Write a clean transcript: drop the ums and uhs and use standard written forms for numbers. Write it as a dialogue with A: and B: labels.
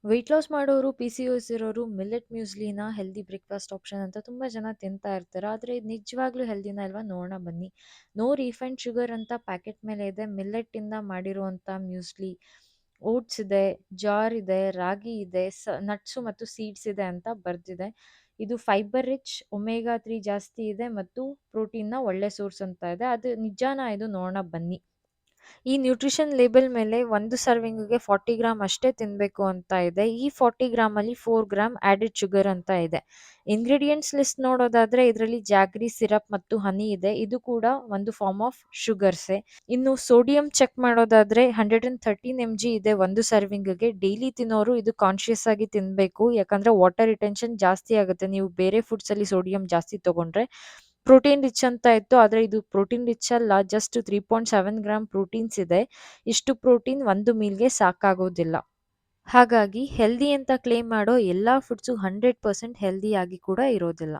A: Weight loss ಮಾಡೋರು, PCOS ಇರೋರು millet ಮ್ಯೂಸ್ಲಿನ healthy breakfast option ಅಂತ ತುಂಬ ಜನ ತಿಂತಾ ಇರ್ತಾರೆ. ಆದ್ರೆ ಇದು ನಿಜವಾಗ್ಲೂ ಹೆಲ್ದಿನಾ ಅಲ್ವಾ ನೋಡೋಣ ಬನ್ನಿ. ನೋ ರಿಫೈನ್ಡ್ ಶುಗರ್ ಅಂತ ಪ್ಯಾಕೆಟ್ ಮೇಲೆ ಇದೆ. ಮಿಲ್ಲೆಟ್ಟಿಂದ ಮಾಡಿರುವಂಥ ಮ್ಯೂಸ್ಲಿ. ಓಟ್ಸ್ ಇದೆ, ಜಾರ್ ಇದೆ, ರಾಗಿ ಇದೆ, ನಟ್ಸು ಮತ್ತು ಸೀಡ್ಸ್ ಇದೆ ಅಂತ ಬರ್ದಿದೆ. ಇದು ಫೈಬರ್ ರಿಚ್, ಒಮೆಗಾ 3 ಜಾಸ್ತಿ ಇದೆ ಮತ್ತು ಪ್ರೋಟೀನ್‌ನ ಒಳ್ಳೆ ಸೋರ್ಸ್ ಅಂತ ಇದೆ. ಅದು ನಿಜಾನಾ ಇದು ನೋಡೋಣ ಬನ್ನಿ. ಈ ನ್ಯೂಟ್ರಿಷನ್ ಲೇಬಲ್ ಮೇಲೆ ಒಂದು ಸರ್ವಿಂಗಿಗೆ 40 ಗ್ರಾಮ್ ಅಷ್ಟೇ ತಿನ್ನಬೇಕು ಅಂತ ಇದೆ. ಈ 40 ಗ್ರಾಮಲ್ಲಿ 4 ಗ್ರಾಮ್ ಆ್ಯಡೆಡ್ ಶುಗರ್ ಅಂತ ಇದೆ. ಇಂಗ್ರೀಡಿಯೆಂಟ್ಸ್ ಲಿಸ್ಟ್ ನೋಡೋದಾದ್ರೆ ಇದರಲ್ಲಿ ಜಾಗ್ರಿ ಸಿರಪ್ ಮತ್ತು ಹನಿ ಇದೆ. ಇದು ಕೂಡ ಒಂದು ಫಾರ್ಮ್ ಆಫ್ ಶುಗರ್ಸೇ. ಇನ್ನು ಸೋಡಿಯಂ ಚೆಕ್ ಮಾಡೋದಾದ್ರೆ 113 mg ಇದೆ ಒಂದು ಸರ್ವಿಂಗಿಗೆ. ಡೈಲಿ ತಿನ್ನೋರು ಇದು ಕಾನ್ಶಿಯಸ್ ಆಗಿ ತಿನ್ನಬೇಕು. ಯಾಕಂದ್ರೆ ವಾಟರ್ ರಿಟೆನ್ಷನ್ ಜಾಸ್ತಿ ಆಗುತ್ತೆ ನೀವು ಬೇರೆ ಫುಡ್ಸಲ್ಲಿ ಸೋಡಿಯಂ ಜಾಸ್ತಿ ತಗೊಂಡ್ರೆ. ಪ್ರೋಟೀನ್ ರಿಚ್ ಅಂತ ಇತ್ತು, ಆದರೆ ಇದು ಪ್ರೋಟೀನ್ ರಿಚ್ ಅಲ್ಲ. ಜಸ್ಟ್ 3.7 ಗ್ರಾಮ್ ಪ್ರೋಟೀನ್ಸ್ ಇದೆ. ಇಷ್ಟು ಪ್ರೋಟೀನ್ ಒಂದು ಮೀಲ್ಗೆ ಸಾಕಾಗೋದಿಲ್ಲ. ಹಾಗಾಗಿ ಹೆಲ್ದಿ ಅಂತ ಕ್ಲೇಮ್ ಮಾಡೋ ಎಲ್ಲ ಫುಡ್ಸು 100% ಹೆಲ್ದಿ ಆಗಿ ಕೂಡ ಇರೋದಿಲ್ಲ.